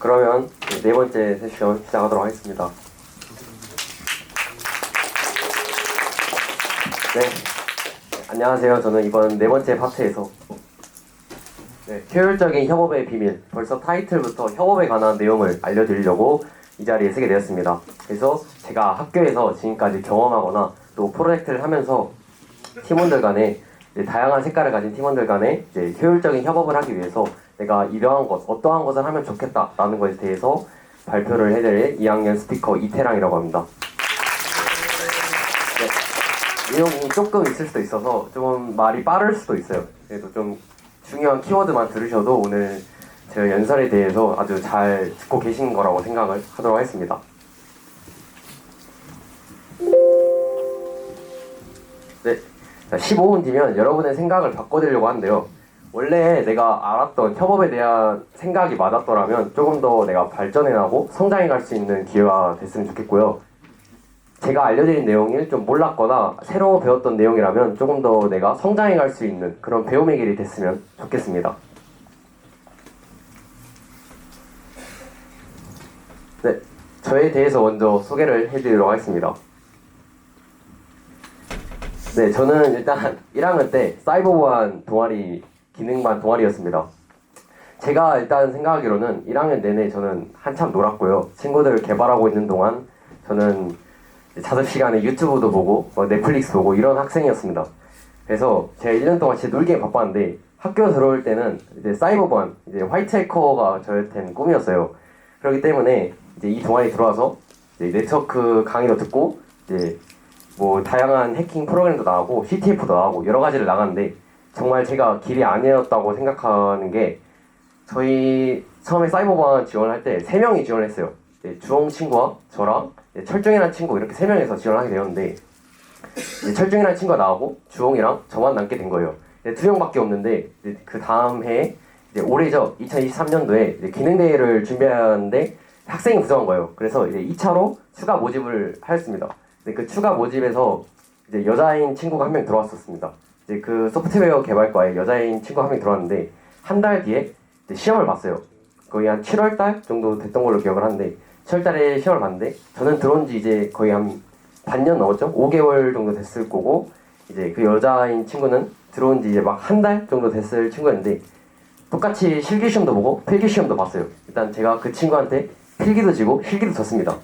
그러면 네 번째 세션 시작하도록 하겠습니다. 네, 안녕하세요. 저는 이번 네 번째 파트에서 효율적인 협업의 비밀, 벌써 타이틀부터 협업에 관한 내용을 알려드리려고 이 자리에 서게 되었습니다. 그래서 제가 학교에서 지금까지 경험하거나 또 프로젝트를 하면서 팀원들 간에 다양한 색깔을 가진 팀원들 간에 효율적인 협업을 하기 위해서 내가 이러한 것, 어떠한 것을 하면 좋겠다라는 것에 대해서 발표를 해드릴 2학년 스피커 이태랑이라고 합니다. 내용이 조금 있을 수도 있어서 좀 말이 빠를 수도 있어요. 그래도 좀 중요한 키워드만 들으셔도 오늘 제 연설에 대해서 아주 잘 듣고 계신 거라고 생각을 하도록 하겠습니다. 네, 15분 뒤면 여러분의 생각을 바꿔드리려고 하는데요. 원래 내가 알았던 협업에 대한 생각이 맞았더라면 조금 더 내가 발전해나고 성장해 갈 수 있는 기회가 됐으면 좋겠고요. 제가 알려드린 내용이 좀 몰랐거나 새로 배웠던 내용이라면 조금 더 내가 성장해 갈 수 있는 그런 배움의 길이 됐으면 좋겠습니다. 네, 저에 대해서 먼저 소개를 해드리도록 하겠습니다. 네, 저는 일단 1학년 때 사이버보안 동아리 기능반 동아리였습니다. 제가 일단 생각하기로는 1학년 내내 저는 한참 놀았고요. 친구들을 개발하고 있는 동안 저는 자습 시간에 유튜브도 보고 넷플릭스 보고 이런 학생이었습니다. 그래서 제가 1년 동안 진짜 놀기에 바빴는데 학교 들어올 때는 이제 사이버보안, 이제 화이트 해커가 저한테는 꿈이었어요. 그렇기 때문에 이제 이 동아리 들어와서 이제 네트워크 강의도 듣고 이제 뭐 다양한 해킹 프로그램도 나가고 CTF도 나가고 여러 가지를 나갔는데 정말 제가 길이 아니었다고 생각하는 게 저희 처음에 사이버보안 지원을 할 때 3명이 지원을 했어요. 주홍 친구와 저랑 철중이라는 친구 이렇게 3명이서 지원을 하게 되었는데 철중이라는 친구가 나오고 주홍이랑 저만 남게 된 거예요. 2명밖에 없는데 그 다음 해에 올해죠. 2023년도에 기능대회를 준비하는데 학생이 부족한 거예요. 그래서 이제 2차로 추가 모집을 하였습니다. 그 추가 모집에서 이제 여자인 친구가 한 명 들어왔었습니다. 이제 그 소프트웨어 개발과에 여자인 친구가 한 명 들어왔는데 한 달 뒤에 이제 시험을 봤어요. 거의 한 7월달 정도 됐던 걸로 기억을 하는데 7월달에 시험을 봤는데 저는 들어온 지 이제 거의 한 반년 넘었죠? 5개월 정도 됐을 거고 이제 그 여자인 친구는 들어온 지 이제 막 한 달 정도 됐을 친구였는데 똑같이 실기시험도 보고 필기시험도 봤어요. 일단 제가 그 친구한테 필기도 지고 실기도 졌습니다.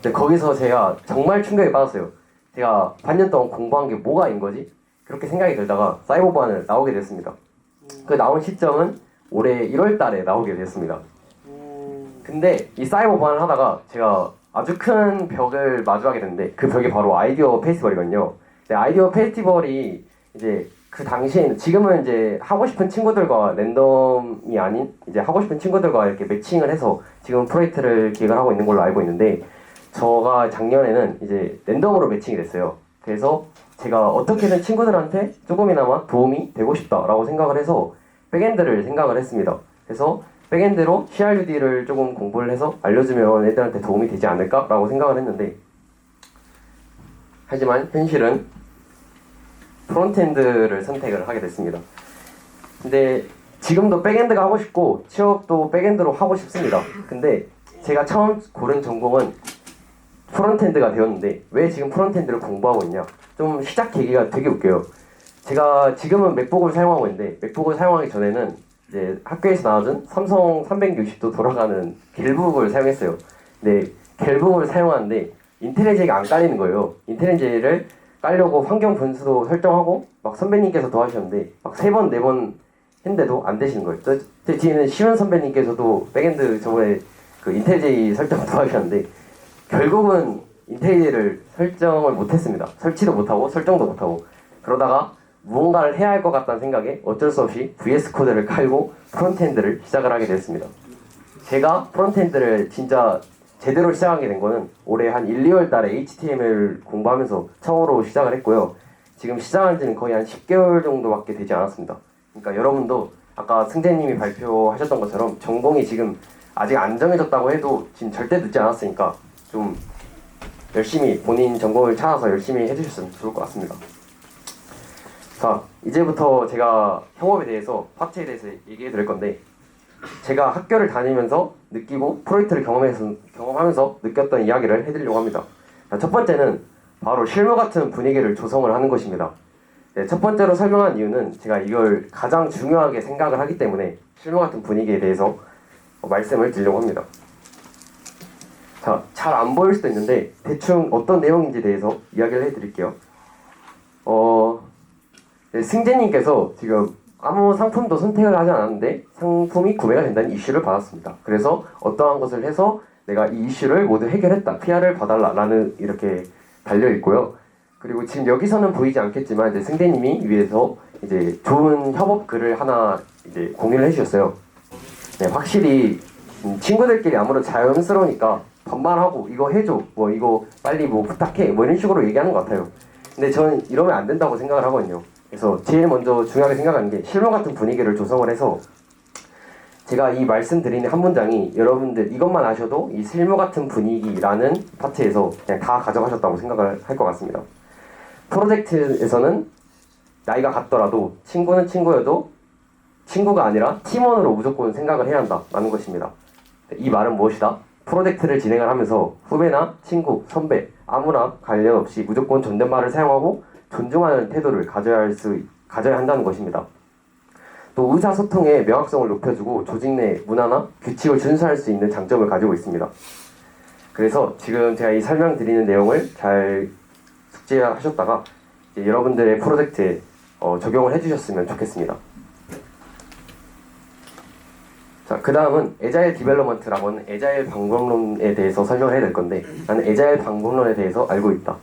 근데 거기서 제가 정말 충격에 빠졌어요. 제가 반년 동안 공부한 게 뭐가 인 거지? 그렇게 생각이 들다가 사이버보안을 나오게 됐습니다. 그 나온 시점은 올해 1월 달에 나오게 됐습니다. 근데 이 사이버보안을 하다가 제가 아주 큰 벽을 마주하게 됐는데 그 벽이 바로 아이디어 페스티벌이거든요. 아이디어 페스티벌이 이제 그 당시에는 지금은 이제 하고 싶은 친구들과 랜덤이 아닌 이제 하고 싶은 친구들과 이렇게 매칭을 해서 지금 프로젝트를 기획을 하고 있는 걸로 알고 있는데 저가 작년에는 이제 랜덤으로 매칭이 됐어요. 그래서 제가 어떻게든 친구들한테 조금이나마 도움이 되고 싶다라고 생각을 해서 백엔드를 생각을 했습니다. 그래서 백엔드로 CRUD를 조금 공부를 해서 알려주면 애들한테 도움이 되지 않을까라고 생각을 했는데 하지만 현실은 프론트엔드를 선택을 하게 됐습니다. 근데 지금도 백엔드가 하고 싶고 취업도 백엔드로 하고 싶습니다. 근데 제가 처음 고른 전공은 프론트엔드가 되었는데 왜 지금 프론트엔드를 공부하고 있냐? 좀 시작 계기가 되게 웃겨요. 제가 지금은 맥북을 사용하고 있는데 맥북을 사용하기 전에는 이제 학교에서 나와준 삼성 360도 돌아가는 갤북을 사용했어요. 근데 갤북을 사용하는데 인텔리제이가 안 깔리는 거예요. 인텔리제이를 깔려고 환경 분수도 설정하고 막 선배님께서 더 하셨는데 막 3번, 4번 했는데도 안 되시는 거예요. 제 뒤에는 시원 선배님께서도 백엔드 저번에 그 인텔리제이 설정 더 하셨는데 결국은 인텔리제이를 설정을 못했습니다. 설치도 못하고 설정도 못하고 그러다가 무언가를 해야 할 것 같다는 생각에 어쩔 수 없이 VS 코드를 깔고 프론트엔드를 시작을 하게 됐습니다. 제가 프론트엔드를 진짜 제대로 시작하게 된 거는 올해 한 1, 2월 달에 HTML 공부하면서 처음으로 시작을 했고요. 지금 시작한 지는 거의 한 10개월 정도밖에 되지 않았습니다. 그러니까 여러분도 아까 승재님이 발표하셨던 것처럼 전공이 지금 아직 안 정해졌다고 해도 지금 절대 늦지 않았으니까 좀 열심히 본인 전공을 찾아서 열심히 해주셨으면 좋을 것 같습니다. 자, 이제부터 제가 협업에 대해서 파트에 대해서 얘기해 드릴 건데 제가 학교를 다니면서 느끼고 프로젝트를 경험하면서 느꼈던 이야기를 해드리려고 합니다. 자, 첫 번째는 바로 실무 같은 분위기를 조성을 하는 것입니다. 네, 첫 번째로 설명한 이유는 제가 이걸 가장 중요하게 생각을 하기 때문에 실무 같은 분위기에 대해서 말씀을 드리려고 합니다. 자, 잘 안 보일 수도 있는데 대충 어떤 내용인지 대해서 이야기를 해드릴게요. 네, 승재님께서 지금 아무 상품도 선택을 하지 않았는데 상품이 구매가 된다는 이슈를 받았습니다. 그래서 어떠한 것을 해서 내가 이 이슈를 모두 해결했다, PR을 봐달라라는 이렇게 달려 있고요. 그리고 지금 여기서는 보이지 않겠지만 이제 승재님이 위에서 이제 좋은 협업 글을 하나 이제 공유를 해주셨어요. 네, 확실히 친구들끼리 아무래도 자연스러우니까 반말하고 이거 해줘, 뭐 이거 빨리 뭐 부탁해, 뭐 이런 식으로 얘기하는 것 같아요. 근데 저는 이러면 안 된다고 생각을 하거든요. 그래서 제일 먼저 중요하게 생각하는 게 실무 같은 분위기를 조성을 해서 제가 이 말씀드리는 한 문장이 여러분들 이것만 아셔도 이 실무 같은 분위기라는 파트에서 그냥 다 가져가셨다고 생각을 할 것 같습니다. 프로젝트에서는 나이가 같더라도 친구는 친구여도 친구가 아니라 팀원으로 무조건 생각을 해야 한다라는 것입니다. 이 말은 무엇이다? 프로젝트를 진행을 하면서 후배나 친구, 선배 아무나 관련 없이 무조건 존댓말을 사용하고 존중하는 태도를 가져야 한다는 것입니다. 또 의사소통의 명확성을 높여주고 조직 내 문화나 규칙을 준수할 수 있는 장점을 가지고 있습니다. 그래서 지금 제가 이 설명드리는 내용을 잘 숙지하셨다가 이제 여러분들의 프로젝트에 적용을 해주셨으면 좋겠습니다. 자, 그 다음은 에자일 디벨로먼트라고 하는 에자일 방법론에 대해서 설명을 해야 될 건데 나는 에자일 방법론에 대해서 알고 있다.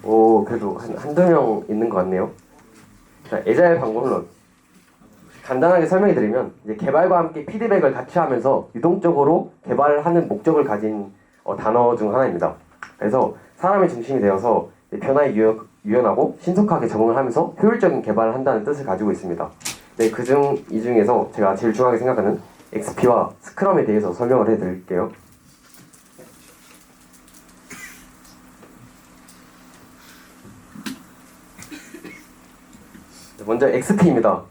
오, 그래도 한두 명 있는 것 같네요. 자, 에자일 방법론. 간단하게 설명해 드리면 이제 개발과 함께 피드백을 같이 하면서 유동적으로 개발하는 목적을 가진 단어 중 하나입니다. 그래서 사람의 중심이 되어서 변화에 유연하고 신속하게 적응을 하면서 효율적인 개발을 한다는 뜻을 가지고 있습니다. 네, 이 중에서 제가 제일 중요하게 생각하는 XP와 스크럼에 대해서 설명을 해드릴게요. 먼저 XP입니다.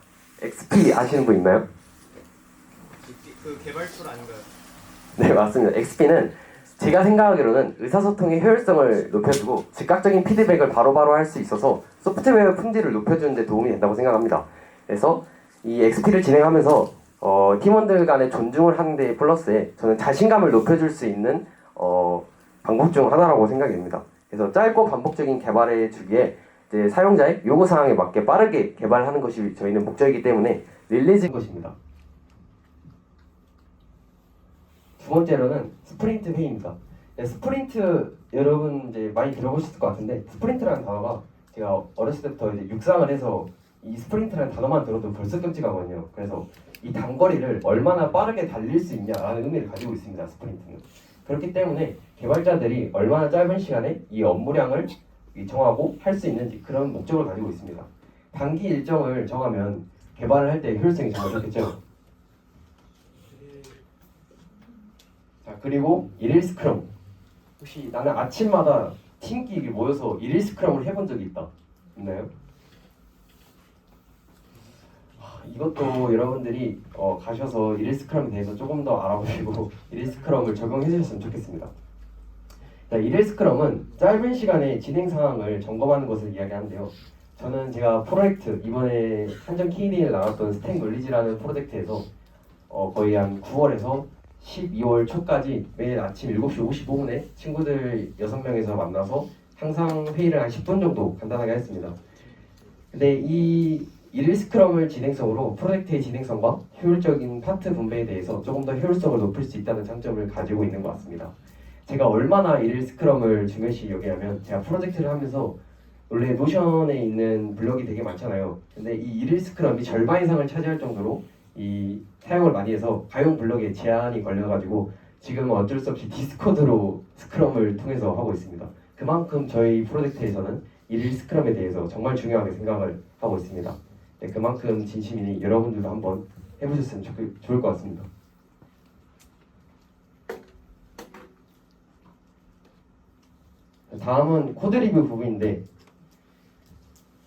XP 아시는 분 있나요? 그 개발 툴 아닌가요? 네, 맞습니다. XP는 제가 생각하기로는 의사소통의 효율성을 높여주고 즉각적인 피드백을 바로바로 할 수 있어서 소프트웨어 품질을 높여주는 데 도움이 된다고 생각합니다. 그래서 이 XP를 진행하면서 팀원들 간의 존중을 하는 데 플러스에 저는 자신감을 높여줄 수 있는 방법 중 하나라고 생각이 됩니다. 그래서 짧고 반복적인 개발의 주기에 이제 사용자의 요구사항에 맞게 빠르게 개발하는 것이 저희는 목적이기 때문에 릴리즈인 것입니다. 두 번째로는 스프린트 회의입니다. 네, 스프린트 여러분 이제 많이 들어보셨을 것 같은데 스프린트라는 단어가 제가 어렸을 때부터 이제 육상을 해서 이 스프린트라는 단어만 들어도 벌써 끔찍하거든요. 그래서 이 단거리를 얼마나 빠르게 달릴 수 있냐라는 의미를 가지고 있습니다. 스프린트는. 그렇기 때문에 개발자들이 얼마나 짧은 시간에 이 업무량을 정하고 할 수 있는지 그런 목적을 가지고 있습니다. 단기 일정을 정하면 개발을 할 때 효율성이 정말 좋겠죠. 자, 그리고 일일 스크럼. 혹시 나는 아침마다 팀끼리 모여서 일일 스크럼을 해본 적이 있다. 있나요? 이것도 여러분들이 가셔서 일일 스크럼에 대해서 조금 더 알아보시고 일일 스크럼을 적용해 주셨으면 좋겠습니다. 자, 일일 스크럼은 짧은 시간에 진행 상황을 점검하는 것을 이야기하는데요. 저는 제가 프로젝트 이번에 한정 K&D에 나왔던 스택 놀리지라는 프로젝트에서 거의 한 9월에서 12월 초까지 매일 아침 7시 55분에 친구들 6명에서 만나서 항상 회의를 한 10분 정도 간단하게 했습니다. 근데 이 일일 스크럼을 진행성으로 프로젝트의 진행성과 효율적인 파트 분배에 대해서 조금 더 효율성을 높일 수 있다는 장점을 가지고 있는 것 같습니다. 제가 얼마나 일일 스크럼을 중요시 여기냐면 제가 프로젝트를 하면서 원래 노션에 있는 블럭이 되게 많잖아요. 근데 이 일일 스크럼이 절반 이상을 차지할 정도로 이 사용을 많이 해서 가용 블럭에 제한이 걸려가지고 지금은 어쩔 수 없이 디스코드로 스크럼을 통해서 하고 있습니다. 그만큼 저희 프로젝트에서는 일일 스크럼에 대해서 정말 중요하게 생각을 하고 있습니다. 네, 그만큼 진심이니 여러분들도 한번 해보셨으면 좋을 것 같습니다. 다음은 코드 리뷰 부분인데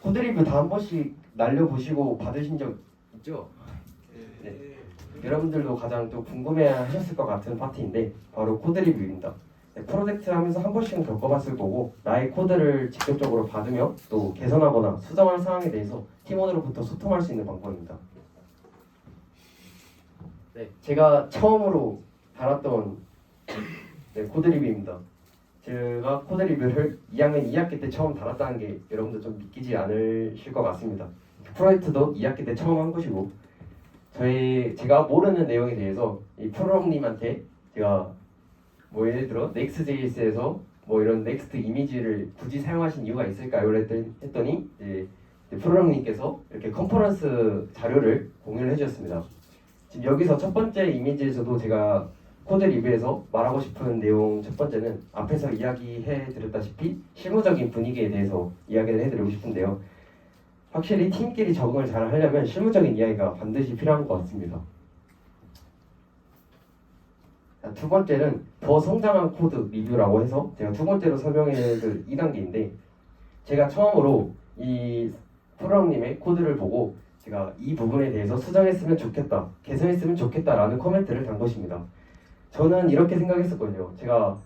코드 리뷰 다 한 번씩 날려보시고 받으신 적 있죠? 여러분들도 가장 또 궁금해하셨을 것 같은 파트인데 바로 코드 리뷰입니다. 프로젝트 하면서 한 번씩은 겪어봤을 거고 나의 코드를 직접적으로 받으며 또 개선하거나 수정할 사항에 대해서 팀원으로부터 소통할 수 있는 방법입니다. 네, 제가 처음으로 달았던 코드 리뷰입니다. 제가 코드 리뷰를 2학년 2학기 때 처음 달았다는 게 여러분들 좀 믿기지 않으실 것 같습니다. 프로젝트도 2학기 때 처음 한 것이고 제가 모르는 내용에 대해서 이 프로님한테 제가 뭐 예를 들어 Next.js에서 뭐 이런 넥스트 이미지를 굳이 사용하신 이유가 있을까요? 했더니 이제 프로님께서 이렇게 컨퍼런스 자료를 공유를 해주셨습니다. 지금 여기서 첫 번째 이미지에서도 제가 코드 리뷰에서 말하고 싶은 내용 첫 번째는 앞에서 이야기해 드렸다시피 실무적인 분위기에 대해서 이야기를 해드리고 싶은데요. 확실히 팀끼리 적응을 잘 하려면 실무적인 이야기가 반드시 필요한 것 같습니다. 자, 두 번째는 더 성장한 코드 리뷰라고 해서 제가 두 번째로 설명해줄 2단계인데 제가 처음으로 이 프로님의 코드를 보고 제가 이 부분에 대해서 수정했으면 좋겠다, 개선했으면 좋겠다라는 코멘트를 단 것입니다. 저는 이렇게 생각했었거든요. 제가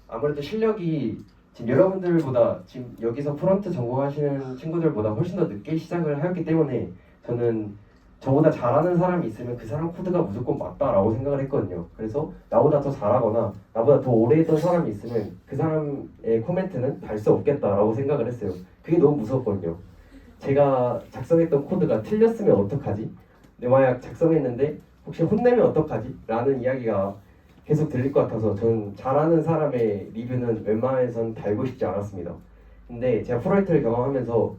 아무래도 실력이 지금 여러분들보다 지금 여기서 프론트 전공하시는 친구들보다 훨씬 더 늦게 시작을 하였기 때문에 저는 저보다 잘하는 사람이 있으면 그 사람 코드가 무조건 맞다라고 생각을 했거든요. 그래서 나보다 더 잘하거나 나보다 더 오래 했던 사람이 있으면 그 사람의 코멘트는 달 수 없겠다라고 생각을 했어요. 그게 너무 무서웠거든요. 제가 작성했던 코드가 틀렸으면 어떡하지? 내 만약 작성했는데 혹시 혼내면 어떡하지? 라는 이야기가 계속 들릴 것 같아서 저는 잘하는 사람의 리뷰는 웬만해선 달고 싶지 않았습니다. 근데 제가 프로젝트를 경험하면서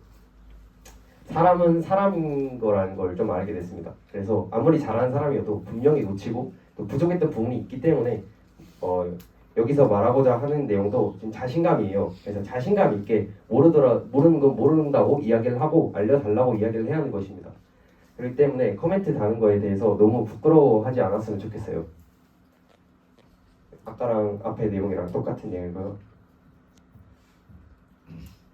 사람은 사람인 거라는 걸 좀 알게 됐습니다. 그래서 아무리 잘하는 사람이어도 분명히 놓치고 또 부족했던 부분이 있기 때문에 여기서 말하고자 하는 내용도 지금 자신감이에요. 그래서 자신감 있게 모르는 건 모른다고 이야기를 하고 알려달라고 이야기를 해야 하는 것입니다. 그렇기 때문에 코멘트 다는 거에 대해서 너무 부끄러워하지 않았으면 좋겠어요. 아까랑 앞에 내용이랑 똑같은 내용이고요.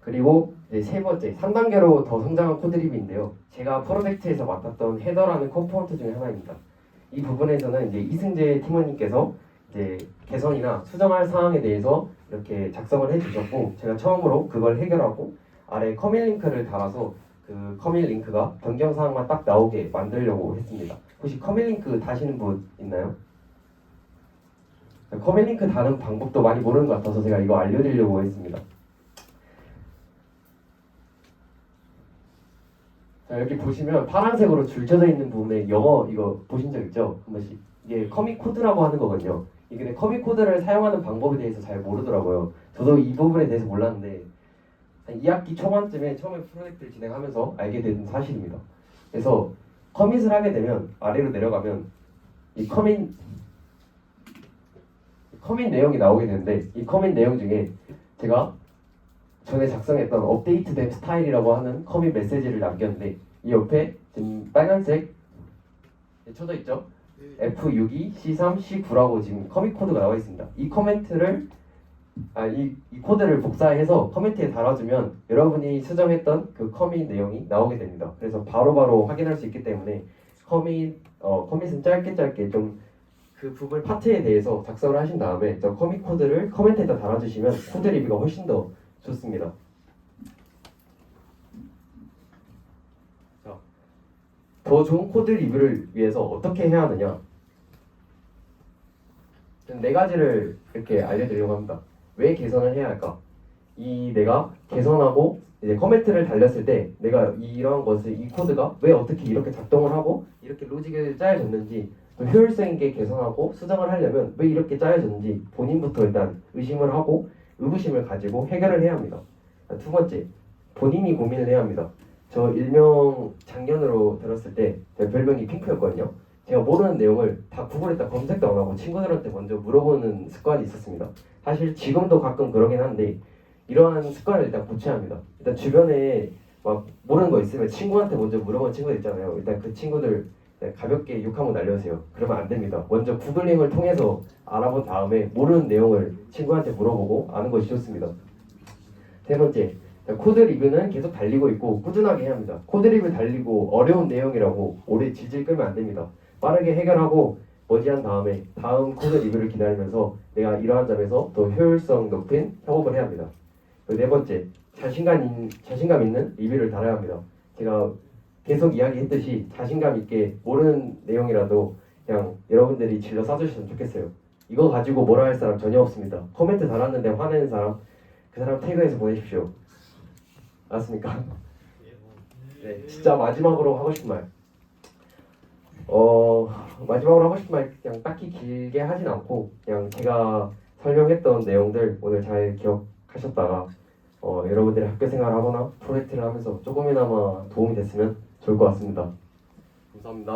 그리고 이제 세 번째, 3단계로 더 성장한 코드 리뷰인데요. 제가 프로젝트에서 맡았던 헤더라는 컴포넌트 중에 하나입니다. 이 부분에서는 이제 이승재 팀원님께서 이제 개선이나 수정할 사항에 대해서 이렇게 작성을 해주셨고 제가 처음으로 그걸 해결하고 아래 커밋 링크를 달아서 그 커밋 링크가 변경 사항만 딱 나오게 만들려고 했습니다. 혹시 커밋 링크 다시는 분 있나요? 커밋 링크 다는 방법도 많이 모르는 것 같아서 제가 이거 알려드리려고 했습니다. 자, 여기 보시면 파란색으로 줄쳐져 있는 부분에 영어 이거 보신 적 있죠? 한 번씩. 이게 커밋 코드라고 하는 거거든요. 이게 커밋 코드를 사용하는 방법에 대해서 잘 모르더라고요. 저도 이 부분에 대해서 몰랐는데 한 2학기 초반쯤에 처음에 프로젝트를 진행하면서 알게 된 사실입니다. 그래서 커밋을 하게 되면 아래로 내려가면 이 커밋 내용이 나오게 되는데 이 커밋 내용 중에 제가 전에 작성했던 업데이트된 스타일이라고 하는 커밋 메시지를 남겼는데 이 옆에 지금 빨간색 쳐져 있죠? F62, C3, C9라고 지금 커밋 코드가 나와 있습니다. 이 코멘트를 이 코드를 복사해서 커멘트에 달아주면 여러분이 수정했던 그 커밋 내용이 나오게 됩니다. 그래서 바로바로 확인할 수 있기 때문에 커밋은 짧게 좀 그 부분 파트에 대해서 작성을 하신 다음에 저 커밋 코드를 커멘트에다 달아주시면 코드 리뷰가 훨씬 더 좋습니다. 자, 더 좋은 코드 리뷰를 위해서 어떻게 해야 하느냐? 저는 4가지를 이렇게 알려드리려고 합니다. 왜 개선을 해야 할까? 내가 개선하고 이제 커멘트를 달렸을 때 내가 이런 것을 이 코드가 왜 어떻게 이렇게 작동을 하고 이렇게 로직을 짜여졌는지 또 효율성 있게 개선하고 수정을 하려면 왜 이렇게 짜여졌는지 본인부터 일단 의심을 하고 의구심을 가지고 해결을 해야 합니다. 두 번째, 본인이 고민을 해야 합니다. 저 일명 작년으로 들었을 때 제 별명이 핑크였거든요. 제가 모르는 내용을 다 구글에다 검색도 안 하고 친구들한테 먼저 물어보는 습관이 있었습니다. 사실 지금도 가끔 그러긴 한데 이러한 습관을 일단 고쳐야 합니다. 일단 주변에 막 모르는 거 있으면 친구한테 먼저 물어보는 친구들 있잖아요. 일단 그 친구들 가볍게 욕 한번 날려주세요. 그러면 안 됩니다. 먼저 구글링을 통해서 알아본 다음에 모르는 내용을 친구한테 물어보고 아는 것이 좋습니다. 세 번째, 코드 리뷰는 계속 달리고 있고 꾸준하게 해야 합니다. 코드 리뷰 달리고 어려운 내용이라고 오래 질질 끌면 안 됩니다. 빠르게 해결하고 머지한 다음에 다음 코드 리뷰를 기다리면서 내가 이러한 점에서 더 효율성 높은 협업을 해야 합니다. 그리고 네 번째, 자신감 있는 리뷰를 달아야 합니다. 제가 계속 이야기했듯이 자신감 있게 모르는 내용이라도 그냥 여러분들이 질러 써주셨으면 좋겠어요. 이거 가지고 뭐라 할 사람 전혀 없습니다. 코멘트 달았는데 화내는 사람, 그 사람 태그해서 보내십시오. 알았습니까? 네, 진짜 마지막으로 하고 싶은 말. 마지막으로 하고 싶은 말 그냥 딱히 길게 하진 않고 그냥 제가 설명했던 내용들 오늘 잘 기억하셨다가 여러분들이 학교 생활을 하거나 프로젝트를 하면서 조금이나마 도움이 됐으면 좋을 것 같습니다. 감사합니다.